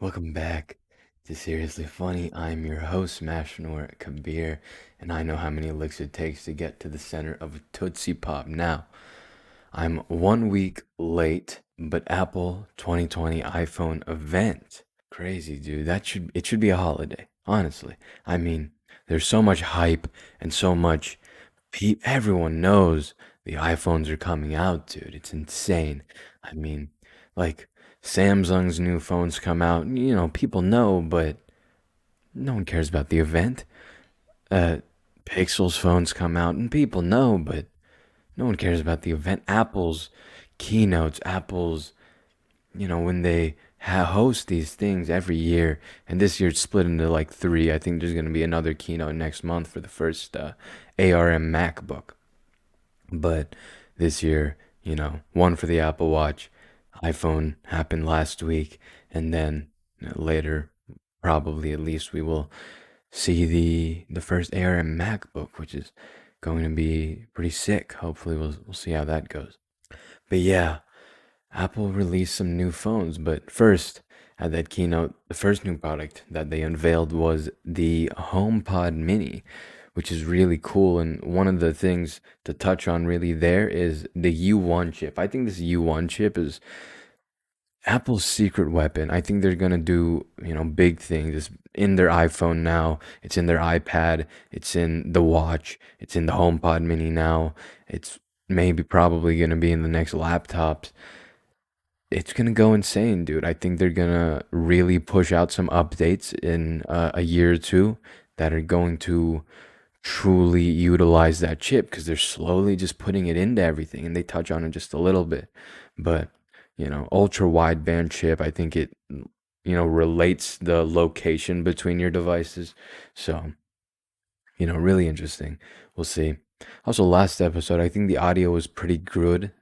Welcome back to Seriously Funny. I'm your host, Mashnor Kabir, and I know how many licks it takes to get to the center of a Tootsie Pop. Now, I'm 1 week late, but Apple 2020 iPhone event. Crazy, dude. It should be a holiday, honestly. I mean, there's so much hype and so much everyone knows the iPhones are coming out, dude. It's insane. I mean, like Samsung's new phones come out, people know, but no one cares about the event. Uh, Pixel's phones come out, and people know, but no one cares about the event. Apple's keynotes, Apple's, when they host these things every year, and this year it's split into like three. I think there's going to be another keynote next month for the first ARM MacBook. But this year, one for the Apple Watch, iPhone happened last week, and then later, probably at least, we will see the first ARM MacBook, which is going to be pretty sick. Hopefully, we'll see how that goes. But yeah, Apple released some new phones, but first, at that keynote, the first new product that they unveiled was the HomePod Mini, which is really cool. And one of the things to touch on really there is the U1 chip. I think this U1 chip is Apple's secret weapon. I think they're gonna do, big things. It's in their iPhone now, it's in their iPad, it's in the watch, it's in the HomePod Mini now. It's maybe probably gonna be in the next laptops. It's gonna go insane, dude. I think they're gonna really push out some updates in a year or two that are going to truly utilize that chip because they're slowly just putting it into everything, and they touch on it just a little bit. But, ultra wideband chip, I think it, relates the location between your devices. So, really interesting. We'll see. Also, last episode, I think the audio was pretty good.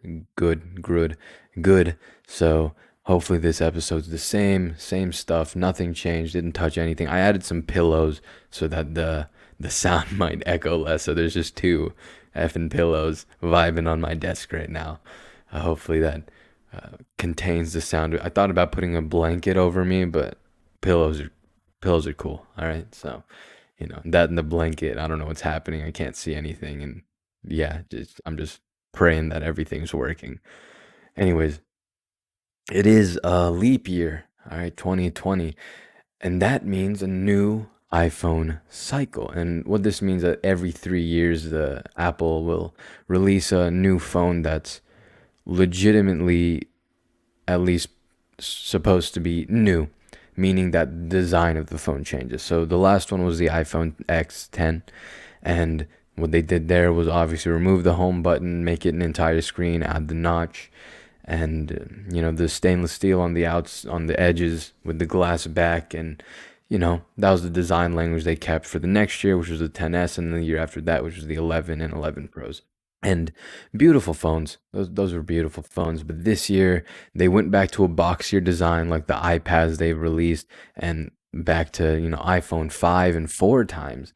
So hopefully this episode's the same stuff. Nothing changed. Didn't touch anything. I added some pillows so that the sound might echo less. So there's just two effing pillows vibing on my desk right now. Hopefully that contains the sound. I thought about putting a blanket over me, but pillows are pillows are cool. All right, so that and the blanket. I don't know what's happening. I can't see anything, and yeah, I'm just praying that everything's working. Anyways, it is a leap year. All right, 2020, and that means a new iPhone cycle. And what this means that every 3 years, the Apple will release a new phone that's legitimately at least supposed to be new, meaning that the design of the phone changes. So the last one was the iPhone X10, and what they did there was obviously remove the home button, make it an entire screen, add the notch, and the stainless steel on the outs on the edges with the glass back, and that was the design language they kept for the next year, which was the 10s, and the year after that, which was the 11 and 11 Pros. And beautiful phones. Those were beautiful phones. But this year they went back to a boxier design like the iPads they've released, and back to, iPhone 5 and 4 times.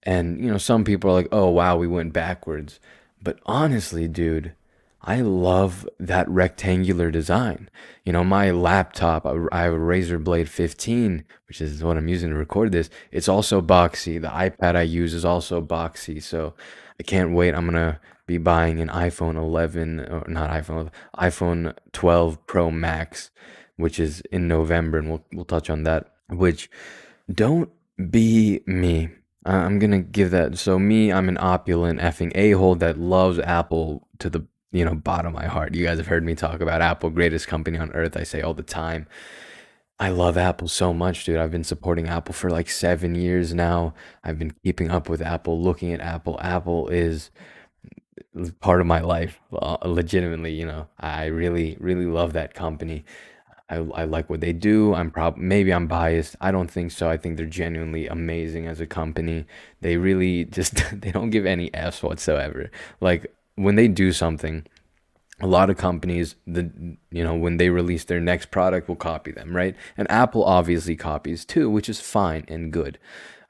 And, some people are like, "Oh, wow, we went backwards." But honestly, dude, I love that rectangular design. My laptop, I have a Razer Blade 15, which is what I'm using to record this. It's also boxy. The iPad I use is also boxy. So I can't wait. I'm gonna be buying an iPhone 11, or not iPhone 11, iPhone 12 Pro Max, which is in November, and we'll touch on that. Which, don't be me. I'm gonna give that. So me, I'm an opulent effing a-hole that loves Apple to the bottom of my heart. You guys have heard me talk about Apple, greatest company on earth. I say all the time. I love Apple so much, dude. I've been supporting Apple for like 7 years now. I've been keeping up with Apple, looking at Apple. Apple is part of my life. Legitimately, I really, really love that company. I like what they do. Maybe I'm biased. I don't think so. I think they're genuinely amazing as a company. They really just they don't give any F's whatsoever. Like when they do something, a lot of companies, when they release their next product, will copy them, right? And Apple obviously copies too, which is fine and good.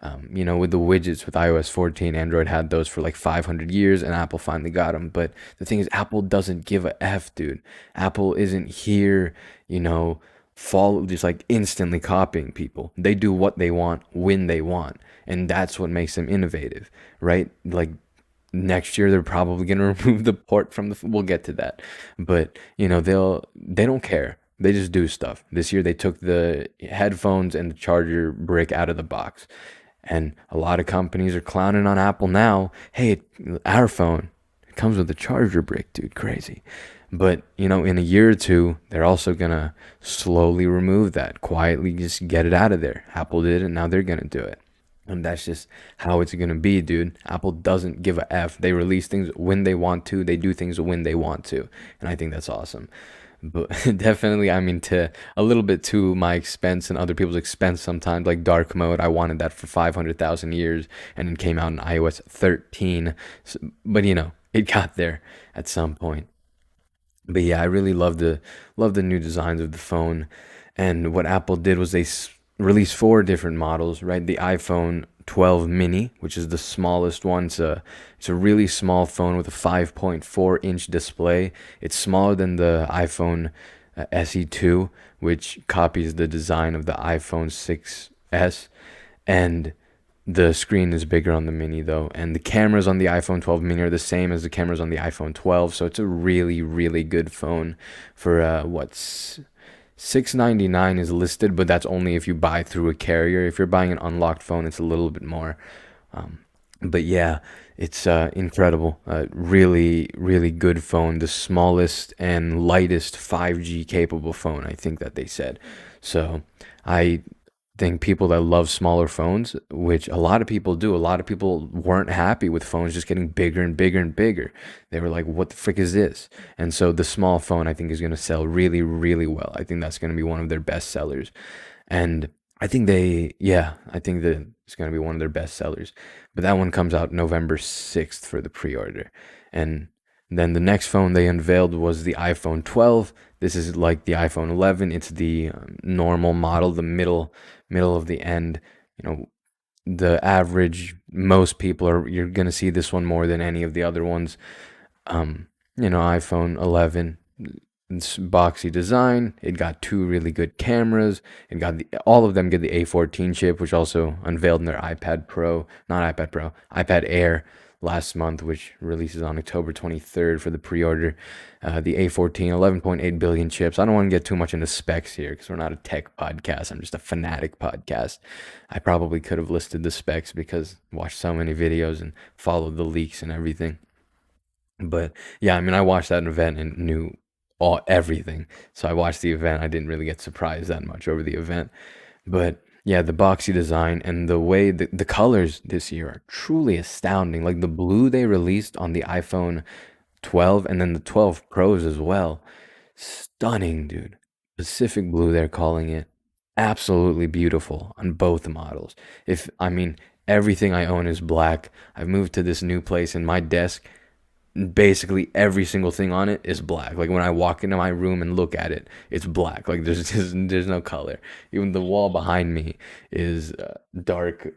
With the widgets with iOS 14, Android had those for like 500 years, and Apple finally got them. But the thing is, Apple doesn't give a F, dude. Apple isn't here, you know, follow, just like instantly copying people. They do what they want when they want, and that's what makes them innovative, right? Like next year they're probably going to remove the port from the, we'll get to that, but they don't care, they just do stuff. This year they took the headphones and the charger brick out of the box, and a lot of companies are clowning on Apple now. Hey, our phone, it comes with a charger brick, dude, crazy. But in a year or two they're also going to slowly remove that, quietly just get it out of there. Apple did it, now they're going to do it. And that's just how it's gonna be, dude. Apple doesn't give a F. They release things when they want to. They do things when they want to, and I think that's awesome. But definitely, I mean, to a little bit to my expense and other people's expense sometimes, like dark mode. I wanted that for 500,000 years, and it came out in iOS 13. But it got there at some point. But yeah, I really love the new designs of the phone. And what Apple did was they released four different models, right? The iPhone 12 mini, which is the smallest one. It's a really small phone with a 5.4-inch display. It's smaller than the iPhone SE2, which copies the design of the iPhone 6s, and the screen is bigger on the mini though, and the cameras on the iPhone 12 mini are the same as the cameras on the iPhone 12. So it's a really, really good phone for what's 699 is listed, but that's only if you buy through a carrier. If you're buying an unlocked phone, it's a little bit more. Um, but yeah, it's incredible. Really, really good phone. The smallest and lightest 5G capable phone, I think that they said. So I think people that love smaller phones, which a lot of people do, a lot of people weren't happy with phones just getting bigger and bigger and bigger. They were like, what the frick is this? And so the small phone, I think, is going to sell really, really well. I think that's going to be one of their best sellers. And I think that it's going to be one of their best sellers. But that one comes out November 6th for the pre-order. And then the next phone they unveiled was the iPhone 12. This is like the iPhone 11. It's the normal model, the middle of the end. You know, the average, most people are, you're going to see this one more than any of the other ones. iPhone 11, it's boxy design. It got two really good cameras. All of them get the A14 chip, which also unveiled in their iPad Pro, not iPad Pro, iPad Air last month, which releases on October 23rd for the pre-order. The A14, 11.8 billion chips. I don't want to get too much into specs here because we're not a tech podcast. I'm just a fanatic podcast. I probably could have listed the specs because I watched so many videos and followed the leaks and everything. But yeah, I mean, I watched that event and knew everything. So I watched the event. I didn't really get surprised that much over the event. But yeah, the boxy design and the way the colors this year are truly astounding. Like the blue they released on the iPhone 12 and then the 12 Pros as well. Stunning, dude. Pacific blue, they're calling it. Absolutely beautiful on both models. If I mean, everything I own is black. I've moved to this new place and my desk, basically every single thing on it is black. Like when I walk into my room and look at it, it's black. Like there's no color. Even the wall behind me is dark,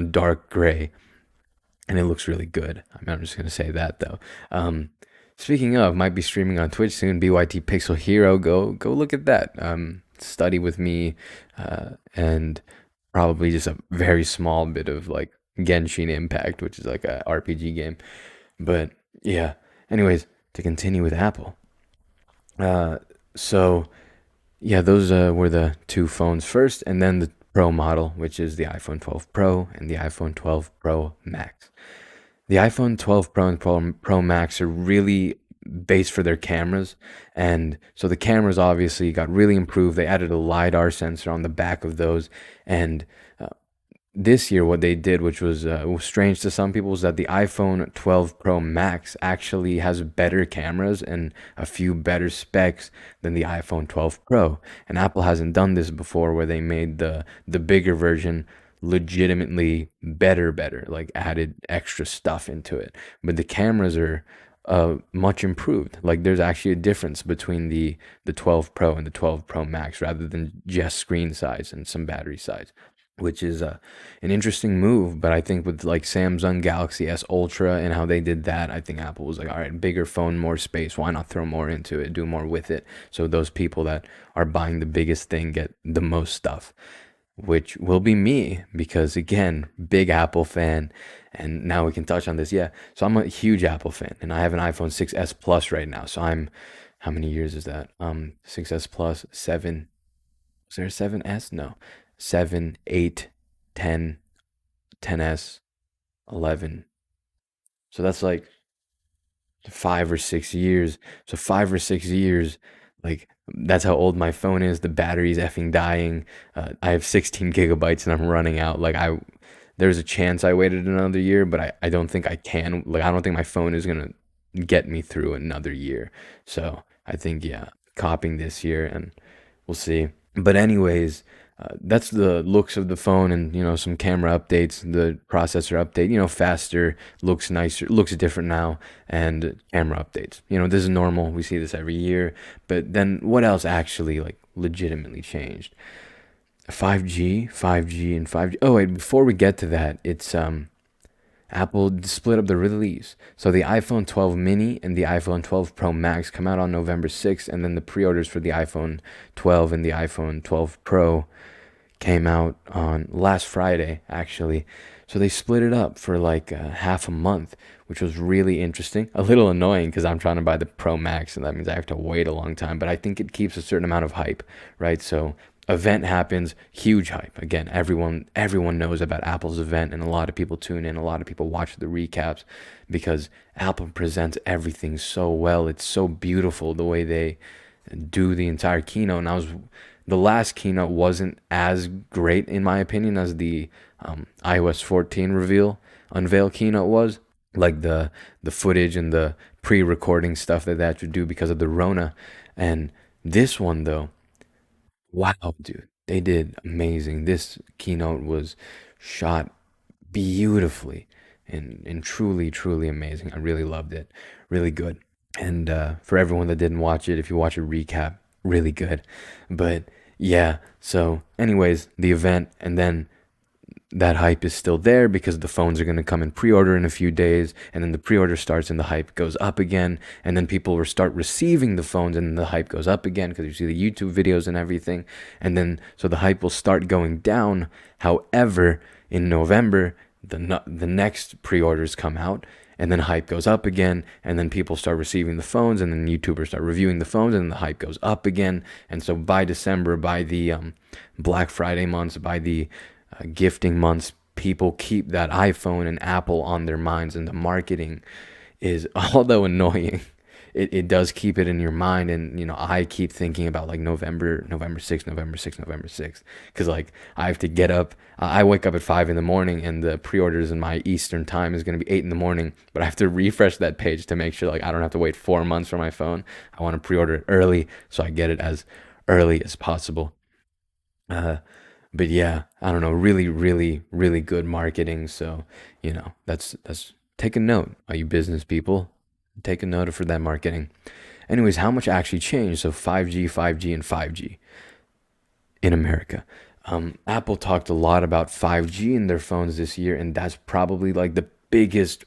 dark gray, and it looks really good. I mean, I'm just gonna say that though. Speaking of, might be streaming on Twitch soon. BYT Pixel Hero, go look at that. Study with me, and probably just a very small bit of like Genshin Impact, which is like a RPG game. But yeah. Anyways, to continue with Apple. Uh, so yeah, those were the two phones first, and then the Pro model, which is the iPhone 12 Pro and the iPhone 12 Pro Max. The iPhone 12 Pro and Pro Max are really based for their cameras. And so the cameras obviously got really improved. They added a LiDAR sensor on the back of those. And this year, what they did, which was strange to some people, was that the iPhone 12 Pro Max actually has better cameras and a few better specs than the iPhone 12 Pro. And Apple hasn't done this before, where they made the bigger version legitimately better, like added extra stuff into it. But the cameras are much improved. Like there's actually a difference between the 12 Pro and the 12 Pro Max, rather than just screen size and some battery size. which is an interesting move. But I think with like Samsung Galaxy S Ultra and how they did that, I think Apple was like, all right, bigger phone, more space. Why not throw more into it, do more with it? So those people that are buying the biggest thing get the most stuff, which will be me because again, big Apple fan. And now we can touch on this. Yeah, so I'm a huge Apple fan, and I have an iPhone 6s Plus right now. So I'm, how many years is that? 6s Plus, seven. Was there a 7S? No. 7, 8, 10, 10S, 11. So that's like 5 or 6 years. So 5 or 6 years, like that's how old my phone is. The battery's effing dying. I have 16 gigabytes and I'm running out. There's a chance I waited another year, but I don't think I can. Like, I don't think my phone is gonna get me through another year. So I think, yeah, copying this year and we'll see. But anyways, that's the looks of the phone, and some camera updates, the processor update, faster, looks nicer, looks different now, and camera updates. This is normal. We see this every year. But then what else actually like legitimately changed? 5G, 5G, and 5G. Oh wait, before we get to that, it's Apple split up the release. So the iPhone 12 mini and the iPhone 12 Pro Max come out on November 6th, and then the pre-orders for the iPhone 12 and the iPhone 12 Pro came out on last Friday, actually. So they split it up for like half a month, which was really interesting. A little annoying because I'm trying to buy the Pro Max, and that means I have to wait a long time. But I think it keeps a certain amount of hype, right? So event happens, huge hype. Again, everyone knows about Apple's event, and a lot of people tune in. A lot of people watch the recaps because Apple presents everything so well. It's so beautiful the way they do the entire keynote. And the last keynote wasn't as great in my opinion as the iOS 14 unveil keynote was. Like the footage and the pre-recording stuff that they had to do because of the Rona. And this one though, wow, dude, they did amazing. This keynote was shot beautifully and truly, truly amazing. I really loved it. Really good. And for everyone that didn't watch it, if you watch a recap, really good. But yeah, so anyways, the event, and then that hype is still there because the phones are going to come in pre-order in a few days, and then the pre-order starts and the hype goes up again, and then people will start receiving the phones and the hype goes up again because you see the YouTube videos and everything, and then so the hype will start going down. However, in November, the next pre-orders come out, and then hype goes up again, and then people start receiving the phones, and then YouTubers start reviewing the phones, and the hype goes up again. And so by December, by the Black Friday months, by the gifting months, people keep that iPhone and Apple on their minds, and the marketing is, although annoying, it does keep it in your mind. And I keep thinking about like November 6th, November 6th, November 6th, because like I have to get up. I wake up at 5 in the morning, and the pre-orders in my Eastern time is going to be 8 in the morning, but I have to refresh that page to make sure like I don't have to wait 4 months for my phone. I want to pre-order it early so I get it as early as possible. uh but yeah, I don't know, really, really, really good marketing. So that's take a note, all you business people. Take a note for that marketing. Anyways, how much actually changed? So 5G, 5G, and 5G in America. Apple talked a lot about 5G in their phones this year, and that's probably like the biggest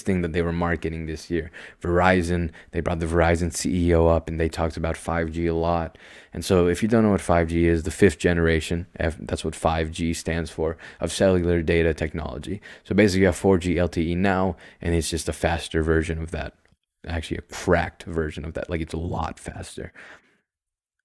thing that they were marketing this year. Verizon, they brought the Verizon CEO up, and they talked about 5G a lot. And so, if you don't know what 5G is, the fifth generation, that's what 5G stands for, of cellular data technology. So basically, you have 4G LTE now, and it's just a faster version of that. Actually, a cracked version of that. Like, it's a lot faster.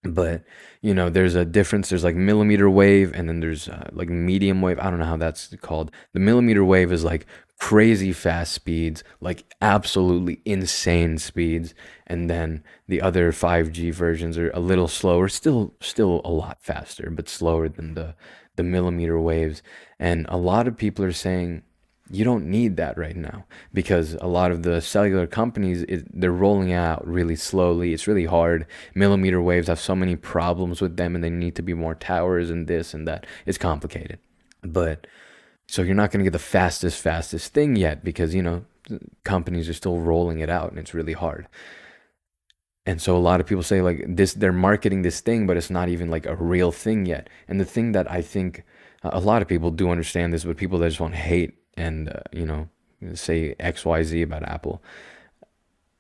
But there's a difference. There's like millimeter wave, and then there's like medium wave. I don't know how that's called. The millimeter wave is like crazy fast speeds, like absolutely insane speeds. And then the other 5G versions are a little slower, still a lot faster, but slower than the millimeter waves. And a lot of people are saying you don't need that right now because a lot of the cellular companies, they're rolling out really slowly. It's really hard. Millimeter waves have so many problems with them, and they need to be more towers and this and that. It's complicated. But so you're not going to get the fastest thing yet because companies are still rolling it out, and it's really hard. And so a lot of people say like this, they're marketing this thing, but it's not even like a real thing yet. And the thing that I think a lot of people do understand this, but people that just want to hate and say XYZ about Apple,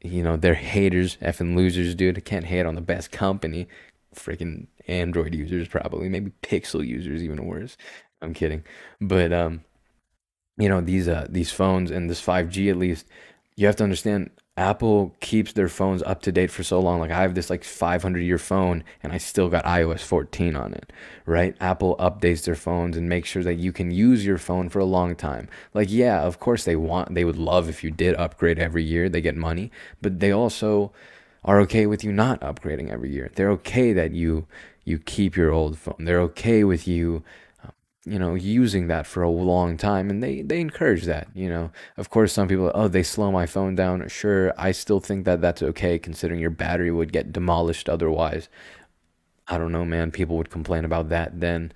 they're haters, effing losers, dude. I can't hate on the best company. Freaking Android users, probably, maybe Pixel users, even worse. I'm kidding, but these phones and this 5G at least, you have to understand Apple keeps their phones up to date for so long. Like I have this like 500-year phone and I still got iOS 14 on it, right? Apple updates their phones and makes sure that you can use your phone for a long time. Like yeah, of course they would love if you did upgrade every year. They get money, but they also are okay with you not upgrading every year. They're okay that you keep your old phone. They're okay with you using that for a long time, and they encourage that. Of course, some people, oh, they slow my phone down. Sure, I still think that that's okay considering your battery would get demolished otherwise. I don't know, man. People would complain about that then.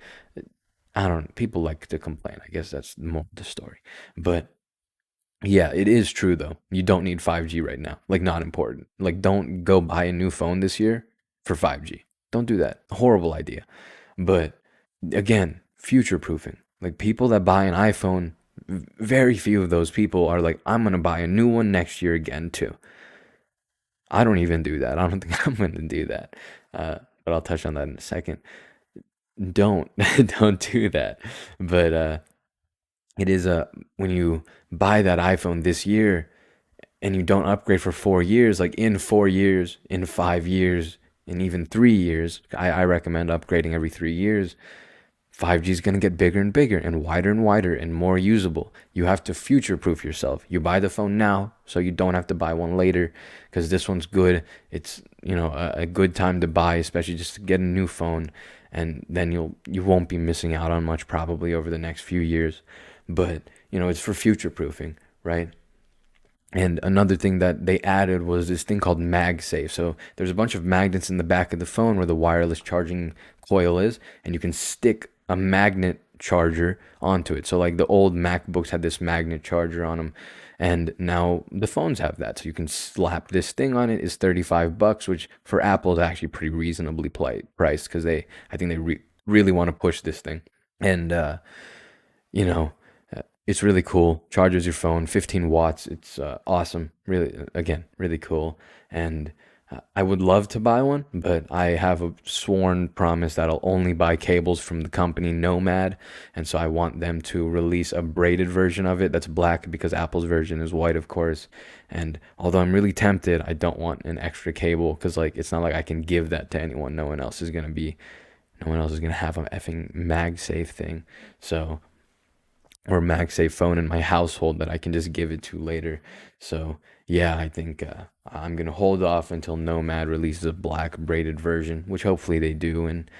I don't, people like to complain. I guess that's more the story. But yeah, it is true though. You don't need 5G right now. Like not important. Like don't go buy a new phone this year for 5G. Don't do that. Horrible idea. But again, future proofing. Like people that buy an iPhone, very few of those people are like, I'm gonna buy a new one next year again too. I don't even do that. I don't think I'm gonna do that. But I'll touch on that in a second. Don't don't do that. But it is when you buy that iPhone this year and you don't upgrade for 4 years, like in 4 years, in 5 years, in even 3 years, I recommend upgrading every 3 years. 5G is going to get bigger and bigger and wider and more usable. You have to future proof yourself. You buy the phone now so you don't have to buy one later because this one's good. It's, a good time to buy, especially just to get a new phone, and then you won't be missing out on much probably over the next few years. But, it's for future proofing, right? And another thing that they added was this thing called MagSafe. So there's a bunch of magnets in the back of the phone where the wireless charging coil is, and you can stick a magnet charger onto it. So like the old MacBooks had this magnet charger on them, and now the phones have that. So you can slap this thing on it. It's $35, which for Apple is actually pretty reasonably priced because I think they really want to push this thing. And you know, it's really cool. Charges your phone, 15 watts. It's awesome. Really, again, really cool. And I would love to buy one, but I have a sworn promise that I'll only buy cables from the company Nomad. And so I want them to release a braided version of it that's black because Apple's version is white, of course. And although I'm really tempted, I don't want an extra cable because, like, it's not like I can give that to anyone. No one else is gonna have an effing MagSafe thing. So or MagSafe phone in my household that I can just give it to later. So yeah, I think I'm gonna hold off until Nomad releases a black braided version, which hopefully they do, and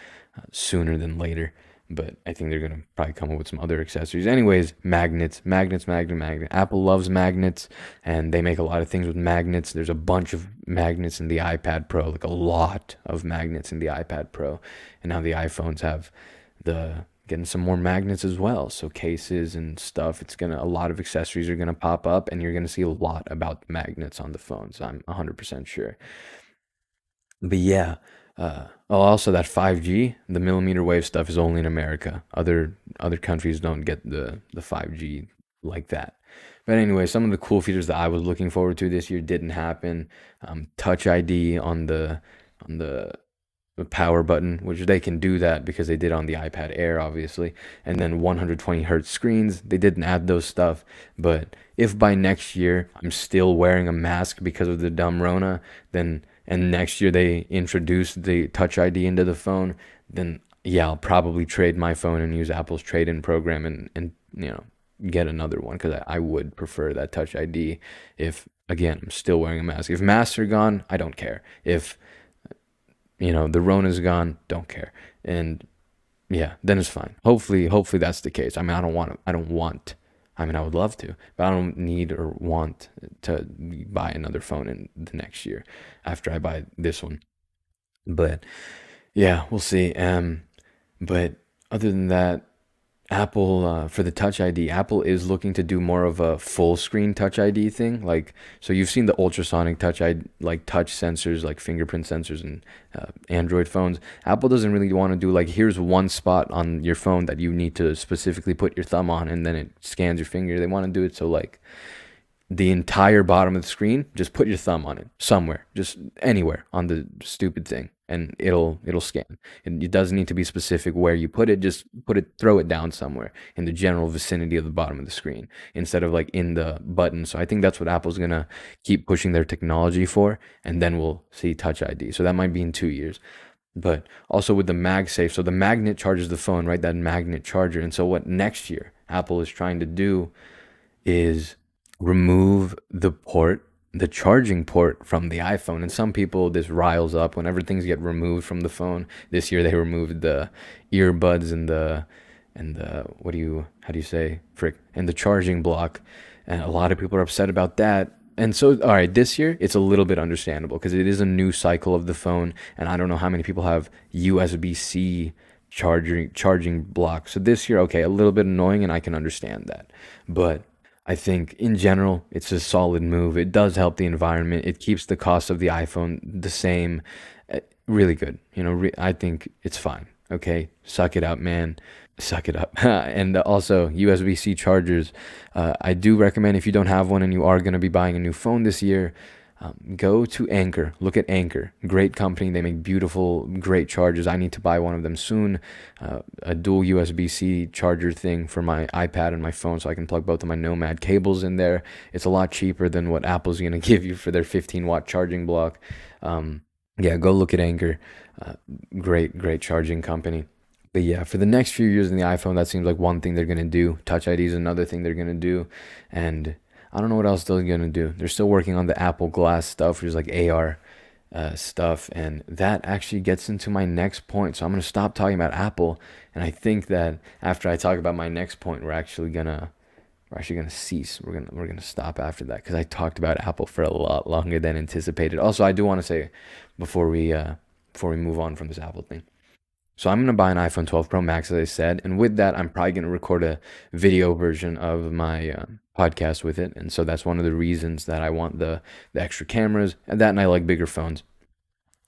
sooner than later. But I think they're gonna probably come up with some other accessories. Anyways, magnet. Apple loves magnets, and they make a lot of things with magnets. There's a bunch of magnets in the iPad Pro, like a lot of magnets in the iPad Pro, and now the iPhones have the getting some more magnets as well. So cases and stuff, a lot of accessories are gonna pop up, and you're gonna see a lot about magnets on the phones. I'm 100% sure. But yeah, also that 5G, the millimeter wave stuff is only in America. Other countries don't get the 5G like that. But anyway, some of the cool features that I was looking forward to this year didn't happen. Touch ID on the power button, which they can do that because they did on the iPad Air, obviously. And then 120 hertz screens, they didn't add those stuff. But if by next year I'm still wearing a mask because of the dumb Rona, then and next year they introduce the Touch ID into the phone, then yeah, I'll probably trade my phone and use Apple's trade-in program and get another one because I would prefer that Touch ID if again I'm still wearing a mask. If masks are gone, I don't care. If the Rona's gone, don't care. And yeah, then it's fine. Hopefully that's the case. I mean, I mean, I would love to, but I don't need or want to buy another phone in the next year after I buy this one. But yeah, we'll see. But other than that, Apple, for the Touch ID, Apple is looking to do more of a full screen Touch ID thing. Like, so you've seen the ultrasonic Touch ID, like touch sensors, like fingerprint sensors in Android phones. Apple doesn't really want to do like, here's one spot on your phone that you need to specifically put your thumb on, and then it scans your finger. They want to do it so like the entire bottom of the screen, just put your thumb on it somewhere, just anywhere on the stupid thing, and it'll scan. It doesn't need to be specific where you put it. Just put it, throw it down somewhere in the general vicinity of the bottom of the screen instead of like in the button. So I think that's what Apple's gonna keep pushing their technology for, and then we'll see Touch ID. So that might be in 2 years. But also with the MagSafe, so the magnet charges the phone, right? That magnet charger. And so what next year Apple is trying to do is remove the charging port from the iPhone. And some people, this riles up whenever things get removed from the phone. This year they removed the earbuds and the how do you say frick and the charging block. And a lot of people are upset about that. And so, all right, this year it's a little bit understandable because it is a new cycle of the phone, and I don't know how many people have USB-C charging blocks. So this year, okay, a little bit annoying, and I can understand that. But I think in general, it's a solid move. It does help the environment. It keeps the cost of the iPhone the same. Really good. I think it's fine. Okay, suck it up, man. Suck it up. And also, USB-C chargers. I do recommend if you don't have one and you are going to be buying a new phone this year, go to Anchor. Look at Anchor. Great company. They make beautiful, great chargers. I need to buy one of them soon. A dual USB-C charger thing for my iPad and my phone so I can plug both of my Nomad cables in there. It's a lot cheaper than what Apple's going to give you for their 15-watt charging block. Yeah, go look at Anchor. Great charging company. But yeah, for the next few years in the iPhone, that seems like one thing they're going to do. Touch ID is another thing they're going to do. And I don't know what else they're gonna do. They're still working on the Apple Glass stuff, which is like AR stuff, and that actually gets into my next point. So I'm gonna stop talking about Apple, and I think that after I talk about my next point, we're actually gonna cease. We're gonna stop after that because I talked about Apple for a lot longer than anticipated. Also, I do want to say before we move on from this Apple thing. So I'm gonna buy an iPhone 12 Pro Max, as I said, and with that, I'm probably gonna record a video version of my podcast with it, and so that's one of the reasons that I want the extra cameras, and I like bigger phones.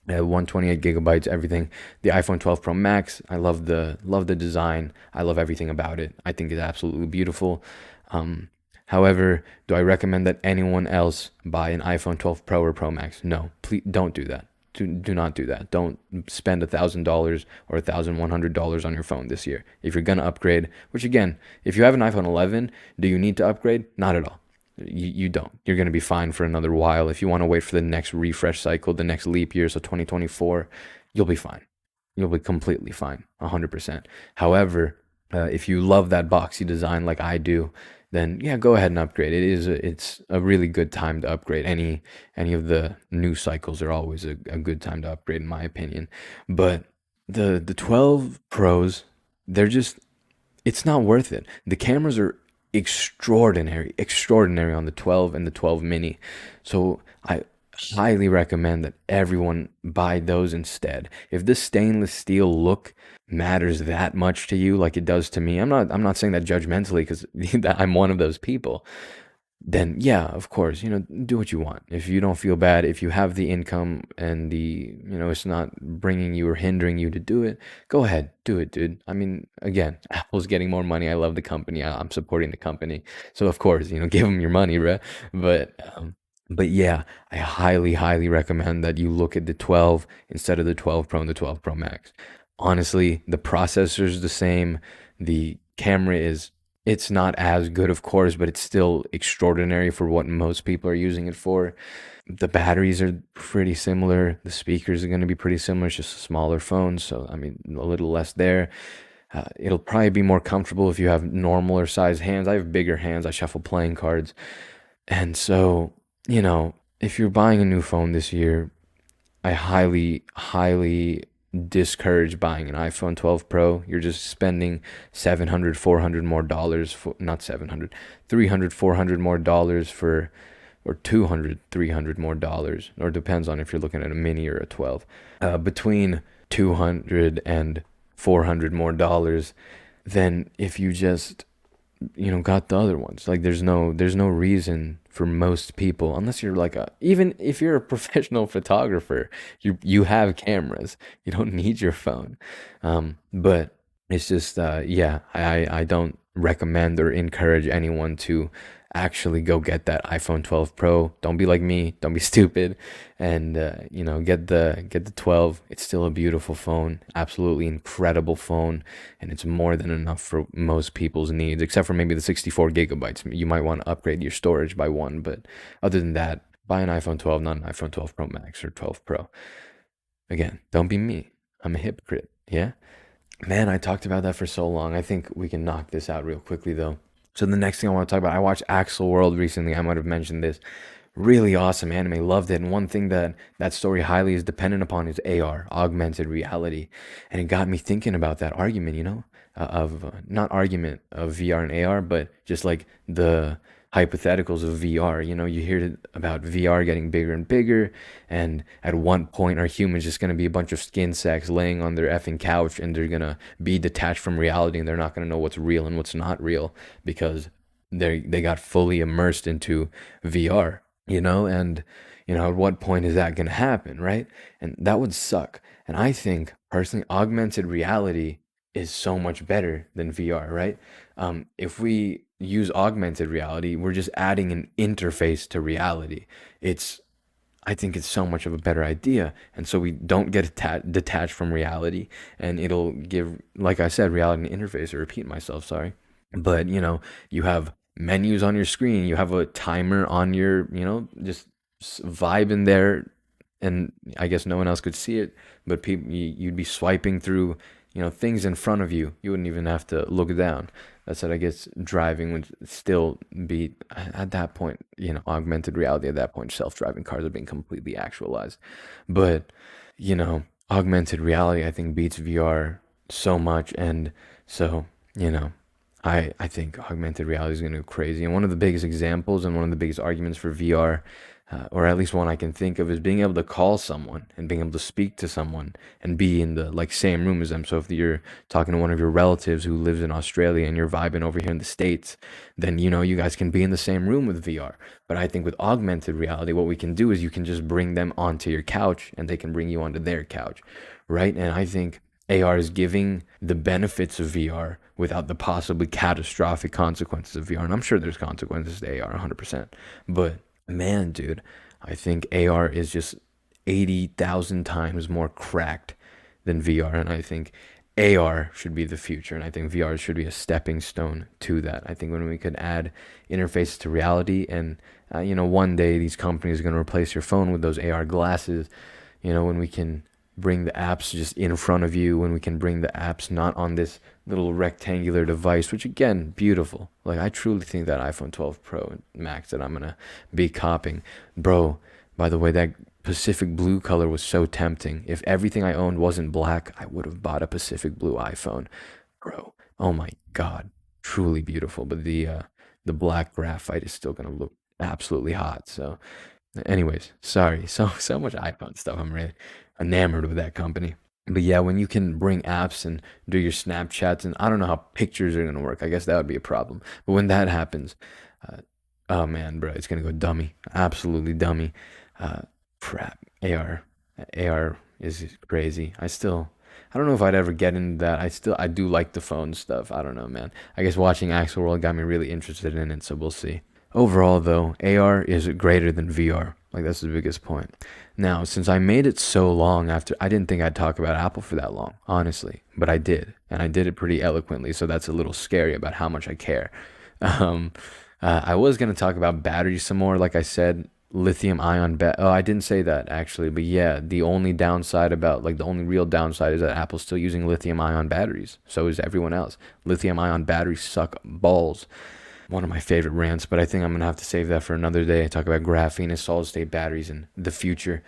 128 gigabytes, everything. The iPhone 12 Pro Max, I love the design. I love everything about it. I think it's absolutely beautiful. Um, However, do I recommend that anyone else buy an iPhone 12 Pro or Pro Max? No, please don't do that. Do not do that. Don't spend $1,000 or $1,100 on your phone this year. If you're gonna upgrade, which again, if you have an iPhone 11, do you need to upgrade? Not at all. You don't. You're gonna be fine for another while. If you want to wait for the next refresh cycle, the next leap year, so 2024, you'll be fine. You'll be completely fine, 100%. However, if you love that boxy design like I do, then yeah, go ahead and upgrade. It's a really good time to upgrade. Any of the new cycles are always a good time to upgrade, in my opinion. But the 12 Pros, they're just it's not worth it. The cameras are extraordinary on the 12 and the 12 mini. So I highly recommend that everyone buy those instead. If this stainless steel look matters that much to you like it does to me, I'm not saying that judgmentally because I'm one of those people, then yeah, of course, do what you want. If you don't feel bad, if you have the income and it's not bringing you or hindering you to do it, go ahead, do it, dude. I mean, again, Apple's getting more money. I love the company. I'm supporting the company. So of course, give them your money, bruh. But yeah, I highly recommend that you look at the 12 instead of the 12 Pro and the 12 Pro Max. Honestly, the processor is the same. The camera it's not as good, of course, but it's still extraordinary for what most people are using it for. The batteries are pretty similar. The speakers are going to be pretty similar. It's just a smaller phone, so I mean, a little less there. It'll probably be more comfortable if you have normaler size hands. I have bigger hands. I shuffle playing cards. And so, if you're buying a new phone this year, I highly discourage buying an iPhone 12 Pro. You're just spending 700, 400 more dollars for, not 700, 300, 400 more dollars for, or 200, 300 more dollars, or depends on if you're looking at a mini or a 12. Between 200 and 400 more dollars than if you just got the other ones. Like there's no reason for most people, unless you're like a even if you're a professional photographer, you have cameras. You don't need your phone. But it's just yeah, I don't recommend or encourage anyone to actually go get that iPhone 12 Pro. Don't be like me. Don't be stupid, and get the 12. It's still a beautiful phone, absolutely incredible phone, and it's more than enough for most people's needs, except for maybe the 64 gigabytes. You might want to upgrade your storage by one, but other than that, buy an iPhone 12, not an iPhone 12 Pro Max or 12 Pro. Again, don't be me. I'm a hypocrite. Yeah. Man, I talked about that for so long. I think we can knock this out real quickly, though. So the next thing I want to talk about, I watched Axel World recently. I might have mentioned this. Really awesome anime, loved it. And one thing that story highly is dependent upon is AR, augmented reality, and it got me thinking about that argument, of not argument of VR and AR, but just like the hypotheticals of VR. You hear about VR getting bigger and bigger, and at one point, are humans just gonna be a bunch of skin sacks laying on their effing couch, and they're gonna be detached from reality, and they're not gonna know what's real and what's not real because they got fully immersed into VR, and at what point is that going to happen, right? And that would suck. And I think personally augmented reality is so much better than VR, right? If we use augmented reality, we're just adding an interface to reality. it's I think it's so much of a better idea, and so we don't get detached from reality, and it'll give, like I said, reality an interface. I repeat myself, sorry. But you have menus on your screen, you have a timer on your, just vibe in there, and I guess no one else could see it, but people, you'd be swiping through, things in front of you. You wouldn't even have to look down. That's what I guess driving would still be at that point, augmented reality at that point. Self-driving cars are being completely actualized. But, augmented reality, I think, beats VR so much. And so, you know, I think augmented reality is going to go crazy. And one of the biggest examples and one of the biggest arguments for VR, or at least one I can think of, is being able to call someone and being able to speak to someone and be in the like same room as them. So if you're talking to one of your relatives who lives in Australia and you're vibing over here in the States, then you guys can be in the same room with VR. But I think with augmented reality, what we can do is you can just bring them onto your couch and they can bring you onto their couch, right? And I think AR is giving the benefits of VR without the possibly catastrophic consequences of VR. And I'm sure there's consequences to AR 100%. But man, dude, I think AR is just 80,000 times more cracked than VR. And I think AR should be the future. And I think VR should be a stepping stone to that. I think when we could add interfaces to reality, and, one day these companies are going to replace your phone with those AR glasses, when we can bring the apps just in front of you, when we can bring the apps not on this little rectangular device, which again, beautiful. Like I truly think that iPhone 12 Pro Max that I'm gonna be copying, bro. By the way, that Pacific blue color was so tempting. If everything I owned wasn't black, I would have bought a Pacific blue iPhone, bro. Oh my God, truly beautiful. But the black graphite is still gonna look absolutely hot. So anyways, sorry. So much iPhone stuff. I'm really enamored with that company. But yeah, when you can bring apps and do your Snapchats, and I don't know how pictures are gonna work. I guess that would be a problem. But when that happens, uh, oh man, bro, it's gonna go dummy. Absolutely dummy. Uh, crap. AR is crazy. I don't know if I'd ever get into that. I do like the phone stuff. I don't know, man. I guess watching Axel World got me really interested in it, so we'll see. Overall, though, AR is greater than VR. Like, that's the biggest point. Now, since I made it so long after, I didn't think I'd talk about Apple for that long, honestly, but I did. And I did it pretty eloquently, so that's a little scary about how much I care. Um, I was going to talk about batteries some more. Like I said, lithium ion oh, I didn't say that actually, but yeah, the only downside about, like, the only real downside is that Apple's still using lithium ion batteries. So is everyone else. Lithium ion batteries suck balls. One of my favorite rants, but I think I'm gonna have to save that for another day. I talk about graphene and solid state batteries in the future.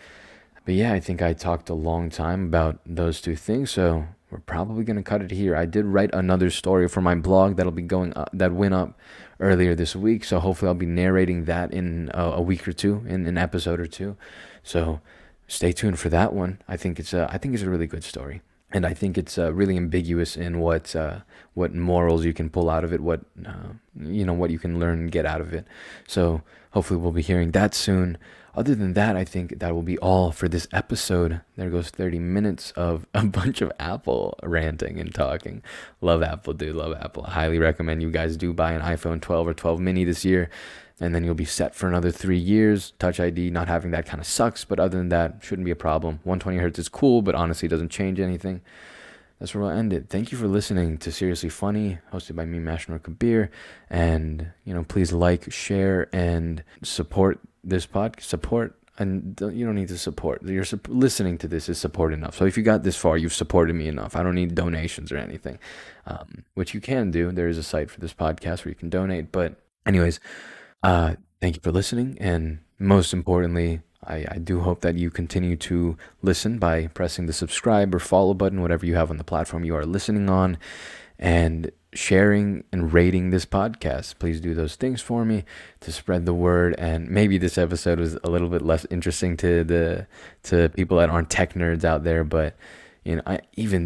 But yeah, I think I talked a long time about those two things, so we're probably gonna cut it here. I did write another story for my blog that'll be going up, that went up earlier this week, so hopefully I'll be narrating that in a week or two, in an episode or two. So stay tuned for that one. I think it's a really good story. and I think it's really ambiguous in what morals you can pull out of it, what you can learn and get out of it. So hopefully we'll be hearing that soon. Other than that, I think that will be all for this episode. There goes 30 minutes of a bunch of Apple ranting and talking. Love Apple, dude. Love Apple. I highly recommend you guys do buy an iPhone 12 or 12 mini this year, and then you'll be set for another 3 years. Touch ID, not having that kind of sucks, but other than that, shouldn't be a problem. 120 hertz is cool, but honestly doesn't change anything. That's where we'll end it. Thank you for listening to Seriously Funny, hosted by me, Mashnor Kabir. And, please like, share, and support this podcast. Support, and you don't need to support. Listening to this is support enough. So if you got this far, you've supported me enough. I don't need donations or anything, which you can do. There is a site for this podcast where you can donate. But anyways, thank you for listening. And most importantly, I do hope that you continue to listen by pressing the subscribe or follow button, whatever you have on the platform you are listening on, and sharing and rating this podcast. Please do those things for me to spread the word. And maybe this episode was a little bit less interesting to people that aren't tech nerds out there, but not even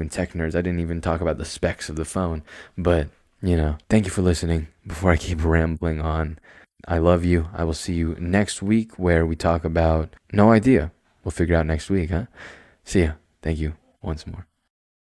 tech nerds. I didn't even talk about the specs of the phone, but thank you for listening. Before I keep rambling on, I love you. I will see you next week where we talk about no idea. We'll figure out next week, huh? See ya. Thank you once more.